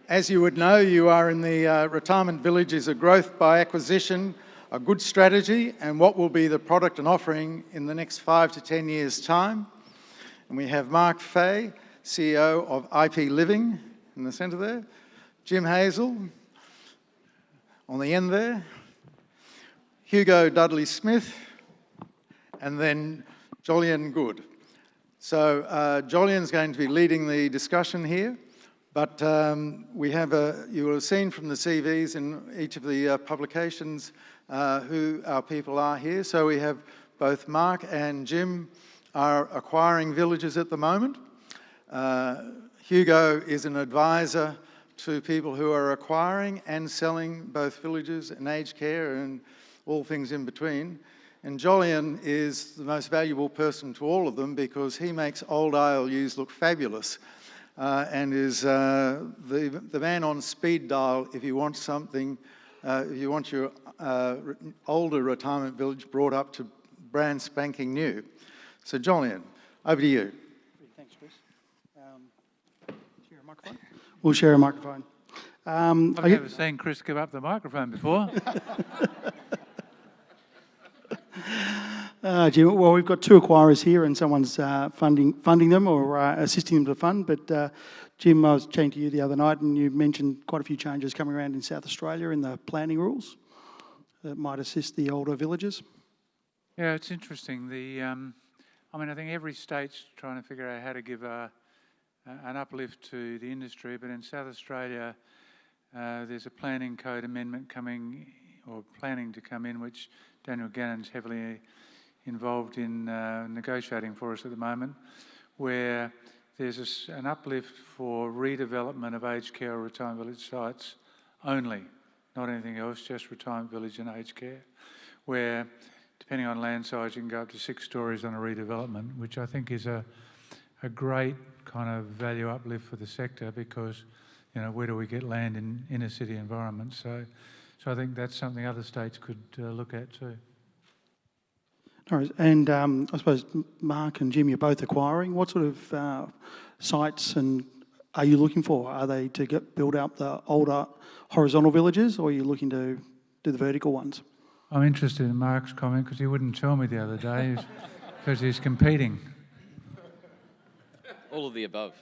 As you would know, you are in the retirement village is a growth by acquisition, a good strategy, and what will be the product and offering in the next 5 to 10 years' time. And we have Mark Fay, CEO of IP Living, in the centre there, Jim Hazel, on the end there, Hugo Dudley-Smith, and then Jolyon Good. So Jolyon's going to be leading the discussion here. But we have you will have seen from the CVs in each of the publications who our people are here. So we have both Mark and Jim are acquiring villages at the moment. Hugo is an advisor to people who are acquiring and selling both villages and aged care and all things in between. And Jolyon is the most valuable person to all of them because he makes old ILUs look fabulous. And is the man on speed dial if you want something, if you want your older retirement village brought up to brand spanking new. So Jolyon, over to you. Thanks, Chris. Share a microphone? We'll share a microphone. I've never seen Chris give up the microphone before. Jim, well, we've got two acquirers here and someone's funding them or assisting them to fund. But Jim, I was chatting to you the other night and you mentioned quite a few changes coming around in South Australia in the planning rules that might assist the older villages. Yeah, it's interesting. I think every state's trying to figure out how to give an uplift to the industry, but in South Australia, there's a planning code amendment planning to come in, which Daniel Gannon's heavily involved in negotiating for us at the moment, where there's an uplift for redevelopment of aged care or retirement village sites only, not anything else, just retirement village and aged care, where depending on land size you can go up to 6 stories on a redevelopment, which I think is a great kind of value uplift for the sector because, where do we get land in inner city environments? So I think that's something other states could look at too. All right. And I suppose Mark and Jim, you're both acquiring. What sort of sites are you looking for? Are they to build out the older horizontal villages or are you looking to do the vertical ones? I'm interested in Mark's comment because he wouldn't tell me the other day because he's competing. All of the above.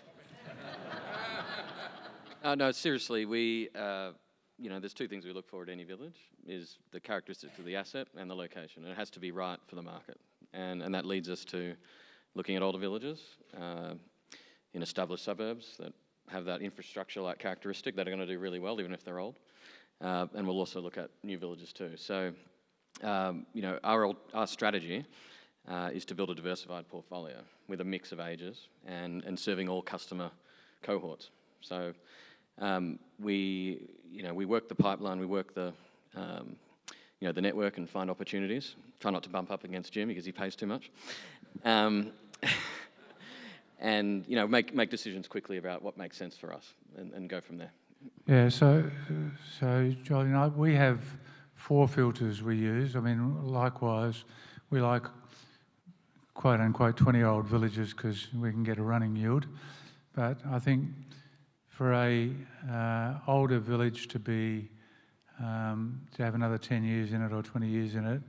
No, seriously, there's two things we look for at any village, is the characteristics of the asset and the location. It has to be right for the market. And that leads us to looking at older villages in established suburbs that have that infrastructure-like characteristic that are going to do really well, even if they're old. And we'll also look at new villages too. So, our strategy is to build a diversified portfolio with a mix of ages and serving all customer cohorts. So, we work the pipeline, we work the network and find opportunities. Try not to bump up against Jim because he pays too much. And make decisions quickly about what makes sense for us and go from there. Yeah, so Jolyon, we have 4 filters we use. I mean, likewise, we like quote unquote 20-year-old villages because we can get a running yield. But I think for a older village to have another 10 years in it or 20 years in it,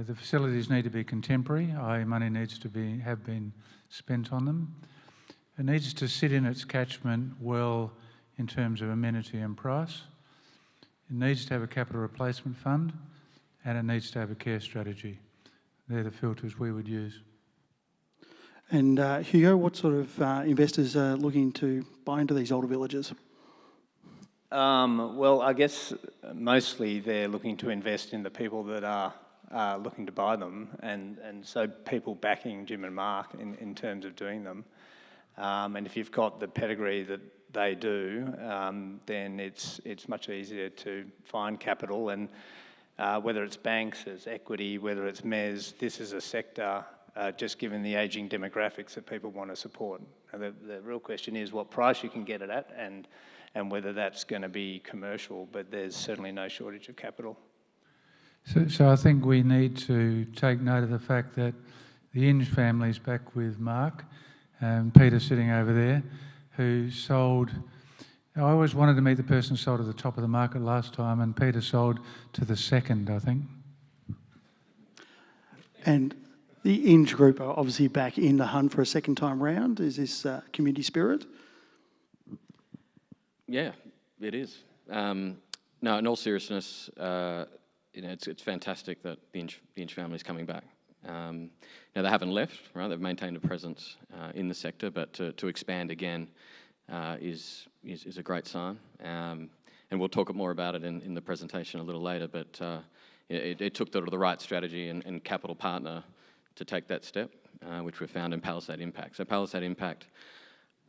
the facilities need to be contemporary, i.e. money needs to have been spent on them. It needs to sit in its catchment well in terms of amenity and price. It needs to have a capital replacement fund and it needs to have a care strategy. They're the filters we would use. And Hugo, what sort of investors are looking to buy into these older villages? Well, I guess mostly they're looking to invest in the people that are looking to buy them, and so people backing Jim and Mark in terms of doing them. And if you've got the pedigree that they do, then it's much easier to find capital, and whether it's banks, as equity, whether it's MES, this is a sector, just given the ageing demographics, that people want to support. And the real question is what price you can get it at and whether that's going to be commercial, but there's certainly no shortage of capital. So I think we need to take note of the fact that the Inge family's back with Mark, and Peter sitting over there, who sold I always wanted to meet the person who sold at the top of the market last time, and Peter sold to the second, I think. And the Inge Group are obviously back in the hunt for a second time round. Is this community spirit? Yeah, it is. No, in all seriousness, it's fantastic that the Inge family is coming back. Now, they haven't left, right? They've maintained a presence in the sector, but to expand again is a great sign. And we'll talk more about it in the presentation a little later, but it took the right strategy and capital partner to take that step, which we found in Palisade Impact. So Palisade Impact,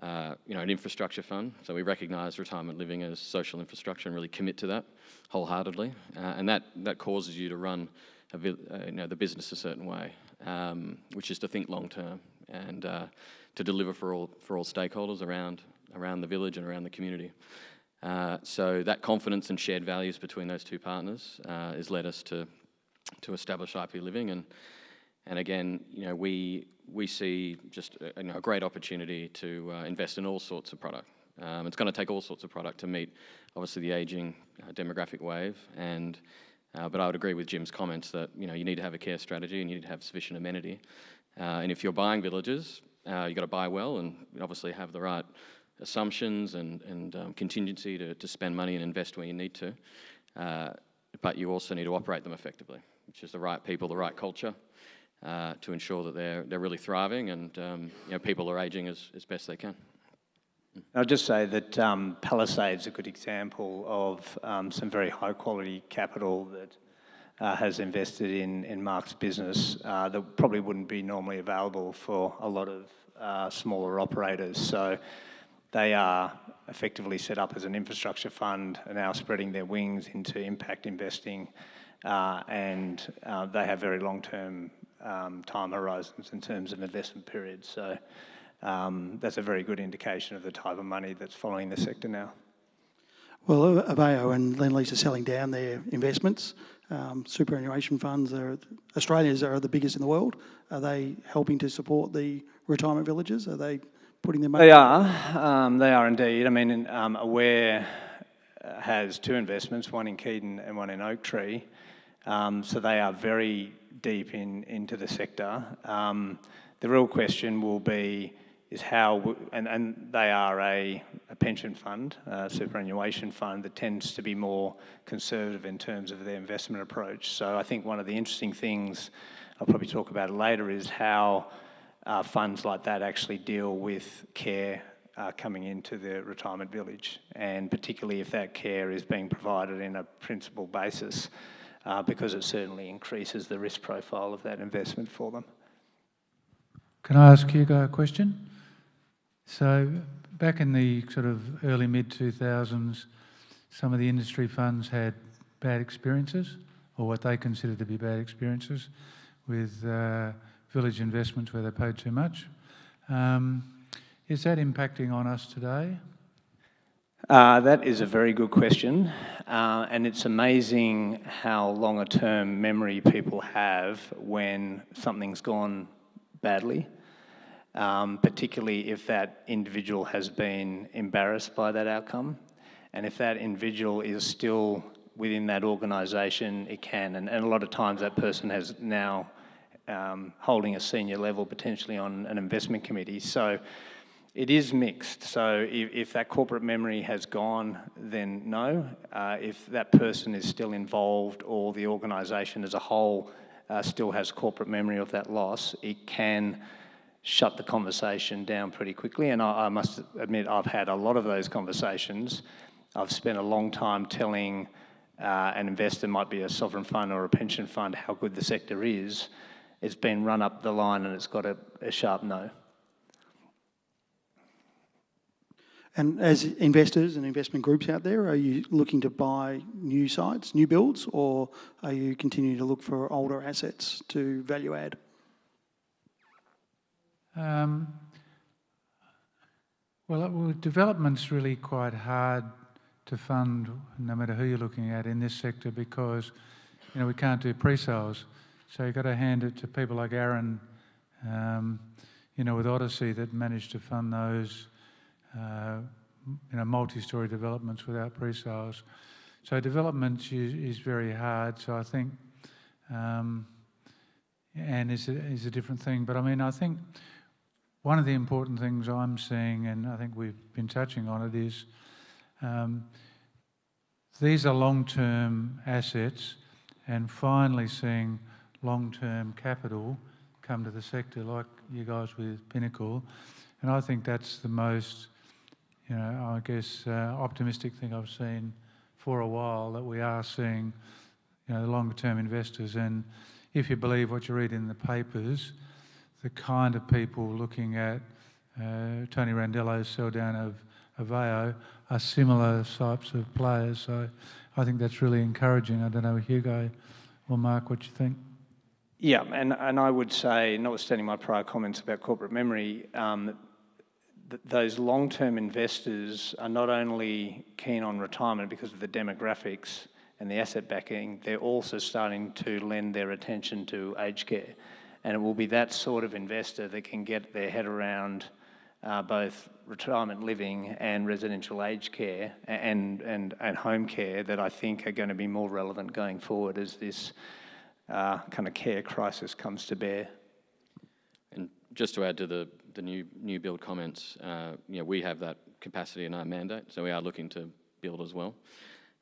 an infrastructure fund, so we recognise retirement living as social infrastructure and really commit to that wholeheartedly, and that causes you to run the business a certain way, which is to think long term and to deliver for all stakeholders around the village and around the community. So that confidence and shared values between those two partners has led us to establish IP Living, and again, we see just a great opportunity to invest in all sorts of product. It's going to take all sorts of product to meet, obviously, the ageing demographic wave, but I would agree with Jim's comments that you need to have a care strategy and you need to have sufficient amenity. And if you're buying villages, you've got to buy well and obviously have the right assumptions and contingency to spend money and invest where you need to. But you also need to operate them effectively, which is the right people, the right culture, to ensure that they're really thriving and people are ageing as best they can. I'll just say that Palisade's a good example of some very high quality capital that has invested in Mark's business that probably wouldn't be normally available for a lot of smaller operators. So they are effectively set up as an infrastructure fund, are now spreading their wings into impact investing, and they have very long-term time horizons in terms of investment periods. So that's a very good indication of the type of money that's following the sector now. Well, Aveo and Lendlease are selling down their investments. Superannuation funds, Australians are the biggest in the world. Are they helping to support the retirement villages? Are they putting their money? They are indeed. I mean, Aware has two investments, one in Keaton and one in Oak Tree. So they are very deep into the sector. The real question will be is how, and they are a pension fund, a superannuation fund that tends to be more conservative in terms of their investment approach. So I think one of the interesting things, I'll probably talk about it later, is how funds like that actually deal with care coming into the retirement village, and particularly if that care is being provided in a principal basis, because it certainly increases the risk profile of that investment for them. Can I ask Hugo a question? So back in the sort of early mid-2000s, some of the industry funds had bad experiences, or what they considered to be bad experiences, with village investments where they paid too much. Is that impacting on us today? That is a very good question, and it's amazing how long a term memory people have when something's gone badly, particularly if that individual has been embarrassed by that outcome. And if that individual is still within that organisation, it can. And a lot of times that person has now holding a senior level potentially on an investment committee. So it is mixed. So if that corporate memory has gone, then no. If that person is still involved or the organisation as a whole still has corporate memory of that loss, it can shut the conversation down pretty quickly. And I must admit, I've had a lot of those conversations. I've spent a long time telling an investor, might be a sovereign fund or a pension fund, how good the sector is. It's been run up the line and it's got a sharp no. And as investors and investment groups out there, are you looking to buy new sites, new builds, or are you continuing to look for older assets to value add? Well, development's really quite hard to fund, no matter who you're looking at in this sector, because we can't do pre-sales. So you've got to hand it to people like Aaron, with Odyssey, that managed to fund those multi-storey developments without pre-sales. So development is very hard. So I think, and is a different thing. But I mean, I think one of the important things I'm seeing, and I think we've been touching on it, is these are long-term assets, and finally seeing long-term capital come to the sector, like you guys with Pinnacle. And I think that's the most, I guess, optimistic thing I've seen for a while, that we are seeing, the longer-term investors. And if you believe what you read in the papers, the kind of people looking at Tony Randello's sell down of Aveo are similar types of players. So I think that's really encouraging. I don't know, Hugo or Mark, what you think? Yeah, and I would say, notwithstanding my prior comments about corporate memory, those long-term investors are not only keen on retirement because of the demographics and the asset backing, they're also starting to lend their attention to aged care. And it will be that sort of investor that can get their head around both retirement living and residential aged care and home care that I think are going to be more relevant going forward as this kind of care crisis comes to bear. And just to add to the new build comments, we have that capacity in our mandate, so we are looking to build as well.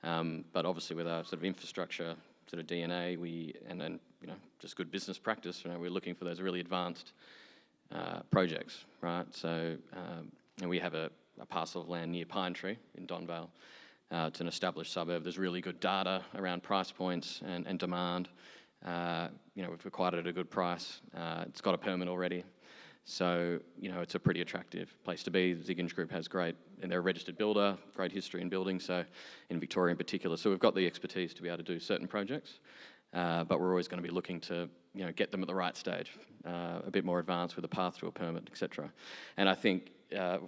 But obviously with our sort of infrastructure sort of DNA, and then just good business practice, we're looking for those really advanced projects, right? So and we have a parcel of land near Pine Tree in Donvale. It's an established suburb. There's really good data around price points and demand. We've acquired it at a good price. It's got a permit already. So, it's a pretty attractive place to be. The Ziggins Group has and they're a registered builder, great history in building, so in Victoria in particular. So we've got the expertise to be able to do certain projects, but we're always going to be looking to, get them at the right stage, a bit more advanced with a path to a permit, etc. And I think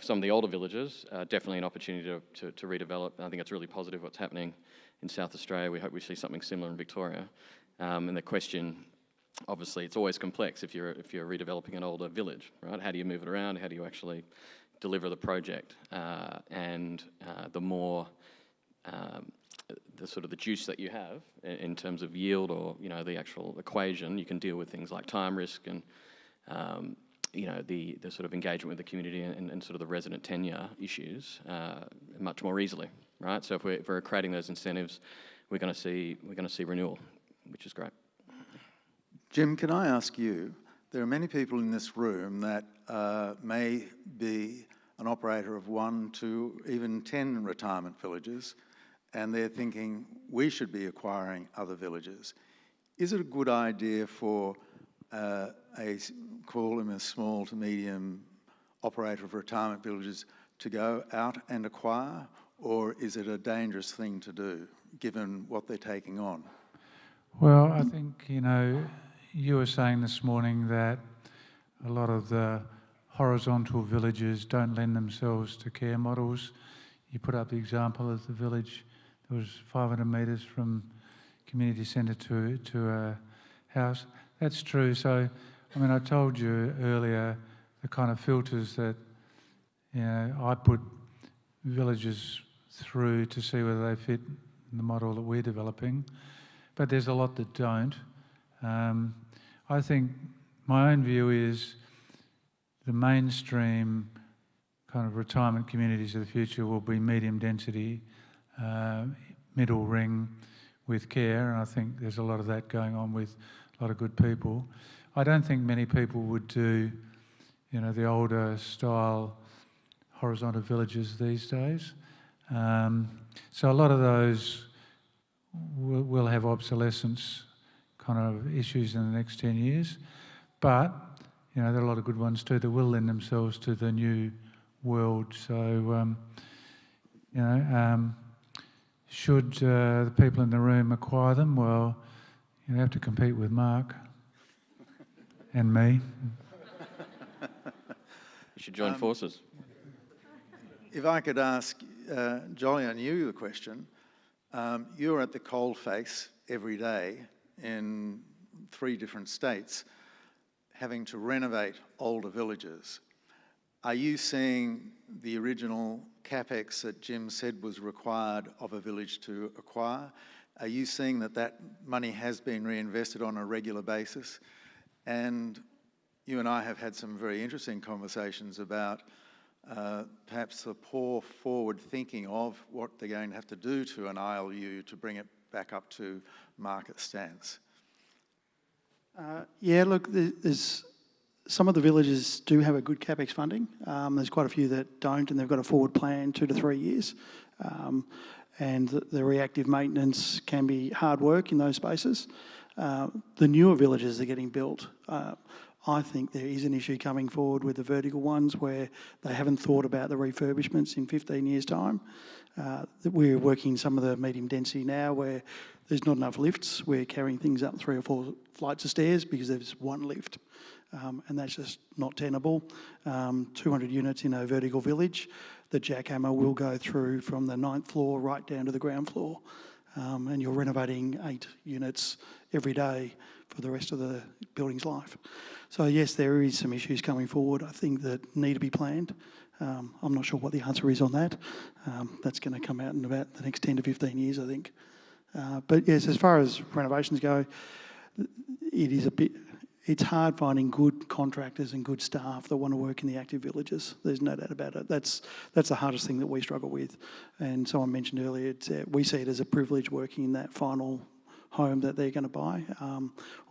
some of the older villages, definitely an opportunity to redevelop. I think it's really positive what's happening in South Australia. We hope we see something similar in Victoria. And the question, obviously, it's always complex if you're redeveloping an older village, right? How do you move it around? How do you actually deliver the project? And the more the sort of the juice that you have in terms of yield or the actual equation, you can deal with things like time risk and the sort of engagement with the community and sort of the resident tenure issues much more easily, right? So if we're creating those incentives, we're going to see renewal, which is great. Jim, can I ask you, there are many people in this room that may be an operator of 1 to even 10 retirement villages, and they're thinking we should be acquiring other villages. Is it a good idea for call him a small to medium operator of retirement villages to go out and acquire, or is it a dangerous thing to do given what they're taking on? Well, I think, you were saying this morning that a lot of the horizontal villages don't lend themselves to care models. You put up the example of the village that was 500 metres from community centre to a house. That's true. So, I told you earlier the kind of filters that I put villages through to see whether they fit in the model that we're developing. But there's a lot that don't. I think my own view is the mainstream kind of retirement communities of the future will be medium density, middle ring with care, and I think there's a lot of that going on with a lot of good people. I don't think many people would do, the older style horizontal villages these days. So a lot of those will have obsolescence kind of issues in the next 10 years. But, there are a lot of good ones too that will lend themselves to the new world. So, should the people in the room acquire them? Well, you have to compete with Mark and me. You should join forces. If I could ask Jolyon you the question, you're at the coalface every day in 3 different states, having to renovate older villages. are you seeing the original capex that Jim said was required of a village to acquire? Are you seeing that that money has been reinvested on a regular basis? And you and I have had some very interesting conversations about perhaps the poor forward thinking of what they're going to have to do to an ILU to bring it back up to market stance. Yeah, look, there's some of the villages do have a good capex funding. There's quite a few that don't, and they've got a forward plan 2 to 3 years. And the reactive maintenance can be hard work in those spaces. The newer villages that are getting built, I think there is an issue coming forward with the vertical ones where they haven't thought about the refurbishments in 15 years' time. We're working some of the medium density now where there's not enough lifts. We're carrying things up 3 or 4 flights of stairs because there's one lift. And that's just not tenable. 200 units in a vertical village, the jackhammer will go through from the 9th floor right down to the ground floor. And you're renovating 8 units every day for the rest of the building's life. So yes, there is some issues coming forward, I think, that need to be planned. I'm not sure what the answer is on that. That's going to come out in about the next 10 to 15 years, I think. But yes, as far as renovations go, it is it's hard finding good contractors and good staff that want to work in the active villages. There's no doubt about it. That's the hardest thing that we struggle with. And someone mentioned earlier, we see it as a privilege working in that final home that they're going to buy.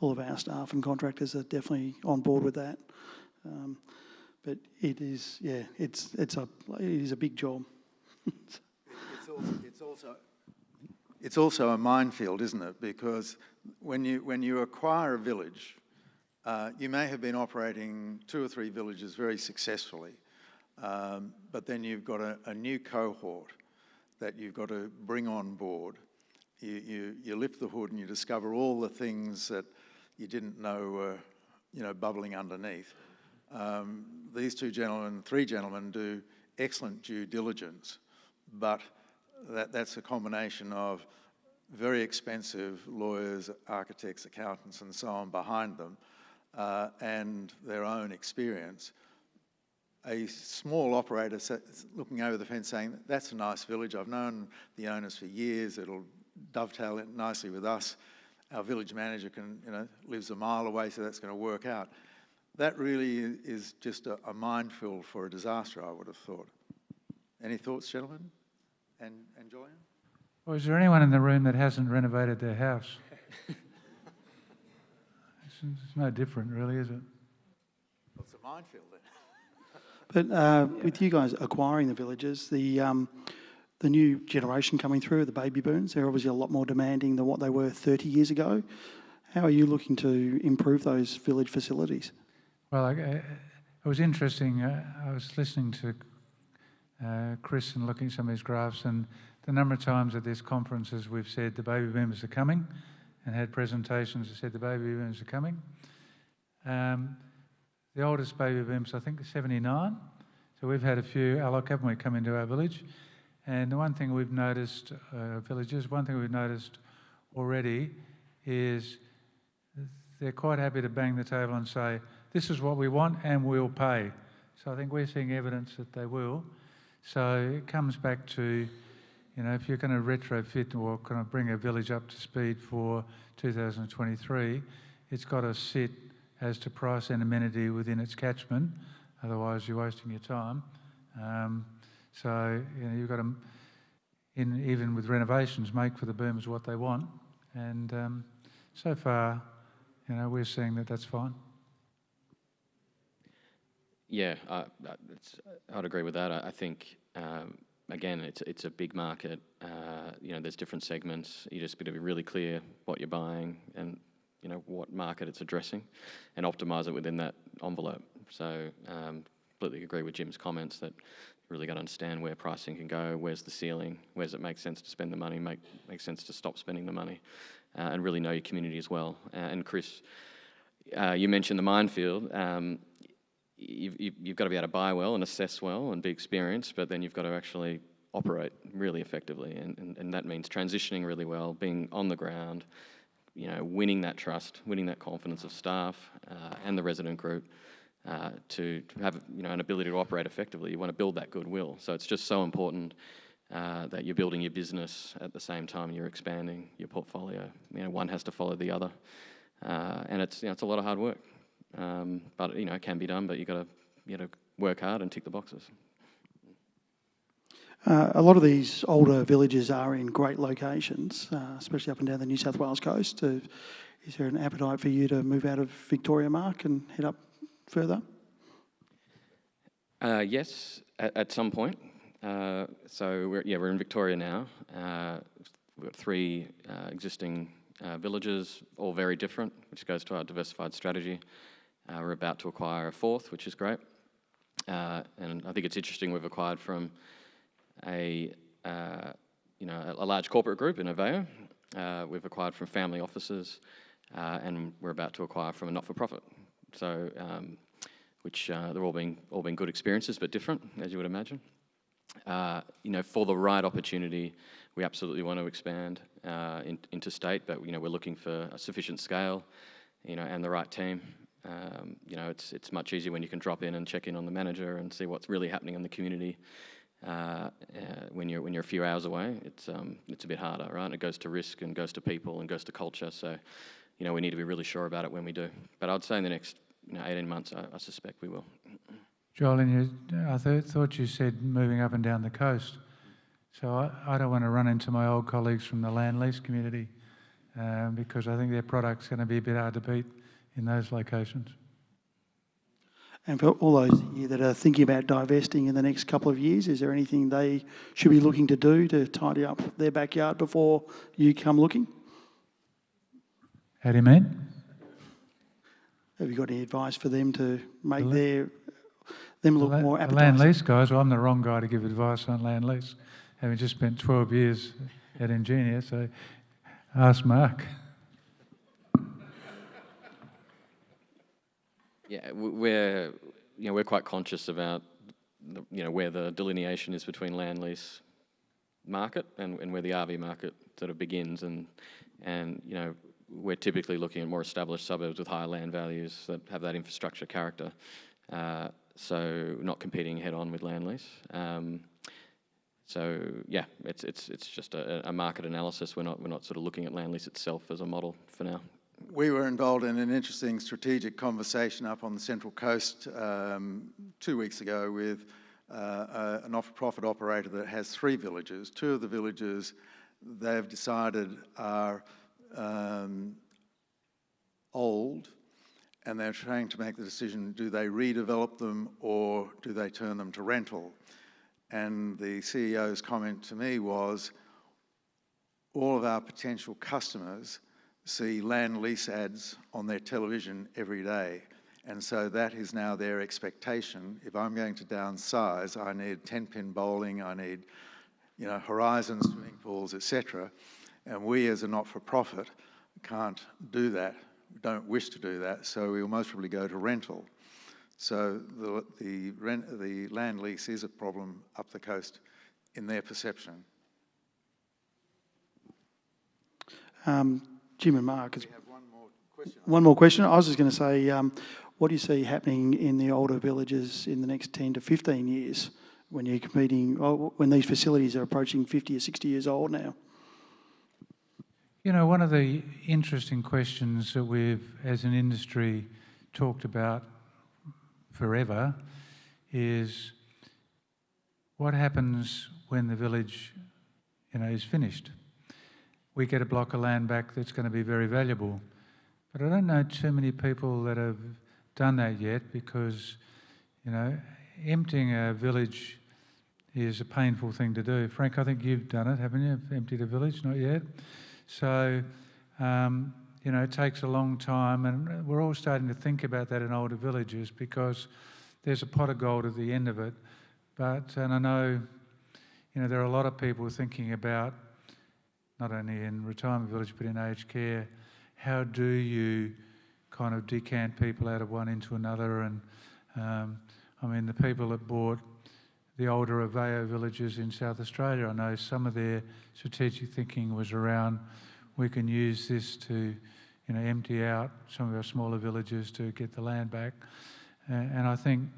All of our staff and contractors are definitely on board with that. But it is, yeah, it is a big job. It's also a minefield, isn't it? Because when you acquire a village, you may have been operating 2 or 3 villages very successfully, but then you've got a new cohort that you've got to bring on board. You lift the hood and you discover all the things that you didn't know were, bubbling underneath. These 3 gentlemen do excellent due diligence, but that's a combination of very expensive lawyers, architects, accountants and so on behind them, and their own experience. A small operator looking over the fence saying, that's a nice village, I've known the owners for years, it'll dovetail it nicely with us. Our village manager lives a mile away, so that's going to work out. That really is just a minefield for a disaster, I would have thought. Any thoughts, gentlemen? And Julian? Well, is there anyone in the room that hasn't renovated their house? It's no different, really, is it? Well, it's a minefield then. But with you guys acquiring the villages, the new generation coming through, the baby boomers, they're obviously a lot more demanding than what they were 30 years ago. How are you looking to improve those village facilities? Well, it was interesting. I was listening to Chris and looking at some of his graphs, and the number of times at these conferences we've said the baby boomers are coming, and had presentations that said the baby boomers are coming. The oldest baby boomers, I think, are 79. So we've had a few, Alok, haven't we, come into our village? And the one thing we've noticed, already is they're quite happy to bang the table and say, this is what we want and we'll pay. So I think we're seeing evidence that they will. So it comes back to, if you're going to retrofit or kind of bring a village up to speed for 2023, it's got to sit as to price and amenity within its catchment. Otherwise, you're wasting your time. So you've got to, even with renovations, make for the boomers what they want. And so far, we're seeing that that's fine. Yeah, I'd agree with that. I think, again, it's a big market. There's different segments. You just got to be really clear what you're buying and, what market it's addressing and optimise it within that envelope. So completely agree with Jim's comments that you really got to understand where pricing can go, where's the ceiling, where's it make sense to spend the money, make sense to stop spending the money, and really know your community as well. And Chris, you mentioned the minefield. You've got to be able to buy well and assess well and be experienced, but then you've got to actually operate really effectively, and that means transitioning really well, being on the ground, winning that trust, winning that confidence of staff and the resident group, to have an ability to operate effectively. You want to build that goodwill. So it's just so important that you're building your business at the same time you're expanding your portfolio. One has to follow the other, and it's a lot of hard work. But it can be done. But you got to work hard and tick the boxes. A lot of these older villages are in great locations, especially up and down the New South Wales coast. Is there an appetite for you to move out of Victoria, Mark, and head up further? Yes, at some point. So we're in Victoria now. We've got 3 existing villages, all very different, which goes to our diversified strategy. We're about to acquire a 4th, which is great. And I think it's interesting. We've acquired from a large corporate group in Aveo. We've acquired from family offices, and we're about to acquire from a not-for-profit. So, which they're all been good experiences, but different, as you would imagine. For the right opportunity, we absolutely want to expand into state, but we're looking for a sufficient scale, and the right team. It's much easier when you can drop in and check in on the manager and see what's really happening in the community. When you're a few hours away, it's a bit harder, right? It goes to risk and goes to people and goes to culture. So, we need to be really sure about it when we do. But I'd say in the next 18 months, I suspect we will. Joel, I thought you said moving up and down the coast. So I don't want to run into my old colleagues from the land lease community because I think their product's going to be a bit hard to beat in those locations. And for all those here that are thinking about divesting in the next couple of years, is there anything they should be looking to do to tidy up their backyard before you come looking? How do you mean? Have you got any advice for them to make them look more appetizing? The land lease guys, well, I'm the wrong guy to give advice on land lease, having just spent 12 years at Ingenia, so ask Mark. Yeah, we're quite conscious about where the delineation is between land lease market and where the RV market sort of begins, and we're typically looking at more established suburbs with higher land values that have that infrastructure character. So not competing head on with land lease. So yeah, it's just a market analysis. We're not sort of looking at land lease itself as a model for now. We were involved in an interesting strategic conversation up on the Central Coast 2 weeks ago with a not-for-profit operator that has 3 villages. 2 of the villages they've decided are old, and they're trying to make the decision, do they redevelop them or do they turn them to rental? And the CEO's comment to me was, all of our potential customers see land lease ads on their television every day. And so that is now their expectation. If I'm going to downsize, I need 10-pin bowling, I need, horizon swimming pools, etc. And we as a not-for-profit can't do that, don't wish to do that, so we'll most probably go to rental. So the land lease is a problem up the coast in their perception. Jim and Mark, We have one more question. one more question. I was just going to say, what do you see happening in the older villages in the next 10 to 15 years when you're competing, when these facilities are approaching 50 or 60 years old now? One of the interesting questions that we've, as an industry, talked about forever is what happens when the village, is finished. We get a block of land back that's going to be very valuable. But I don't know too many people that have done that yet because, emptying a village is a painful thing to do. Frank, I think you've done it, haven't you? Emptied a village? Not yet. So, it takes a long time, and we're all starting to think about that in older villages because there's a pot of gold at the end of it. And I know, there are a lot of people thinking about, not only in retirement village but in aged care, how do you kind of decant people out of one into another? And the people that bought the older Aveo villages in South Australia, I know some of their strategic thinking was around, we can use this to empty out some of our smaller villages to get the land back. And I think,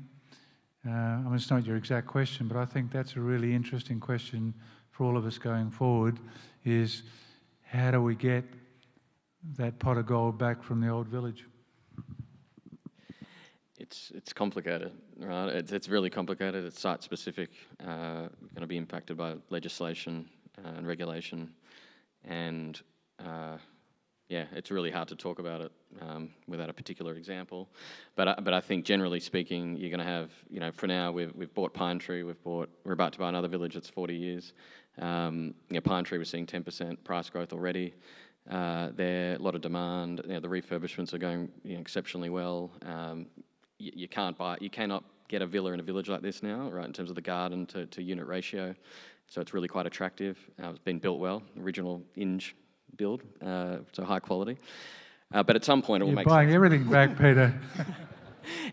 I mean, it's not your exact question, but I think that's a really interesting question for all of us going forward, is how do we get that pot of gold back from the old village? It's complicated, right? It's really complicated. It's site specific. Going to be impacted by legislation and regulation, and yeah, it's really hard to talk about it without a particular example. But I think generally speaking, you're going to have, you know, for now we've bought Pine Tree. We're about to buy another village that's 40 years. You know, Pine Tree, we're seeing 10% price growth already. There a lot of demand. You know, the refurbishments are going, you know, exceptionally well. You cannot get a villa in a village like this now, right, in terms of the garden to unit ratio. So it's really quite attractive. It's been built well, original Inge build, so high quality. But at some point it will make sense. You're buying everything back, Peter.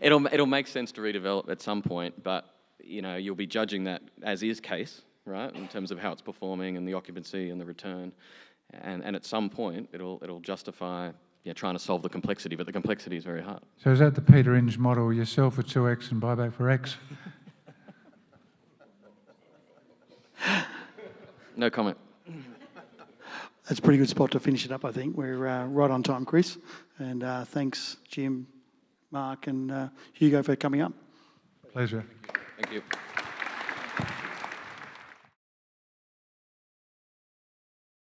It'll make sense to redevelop at some point, but you know, you'll be judging that as is case, right, in terms of how it's performing and the occupancy and the return. And at some point it'll justify, yeah, trying to solve the complexity, but the complexity is very hard. So is that the Peter Inge model? You sell for 2x and buy back for X? No comment. That's a pretty good spot to finish it up, I think. We're right on time, Chris. And thanks, Jim, Mark and Hugo for coming up. Pleasure. Thank you.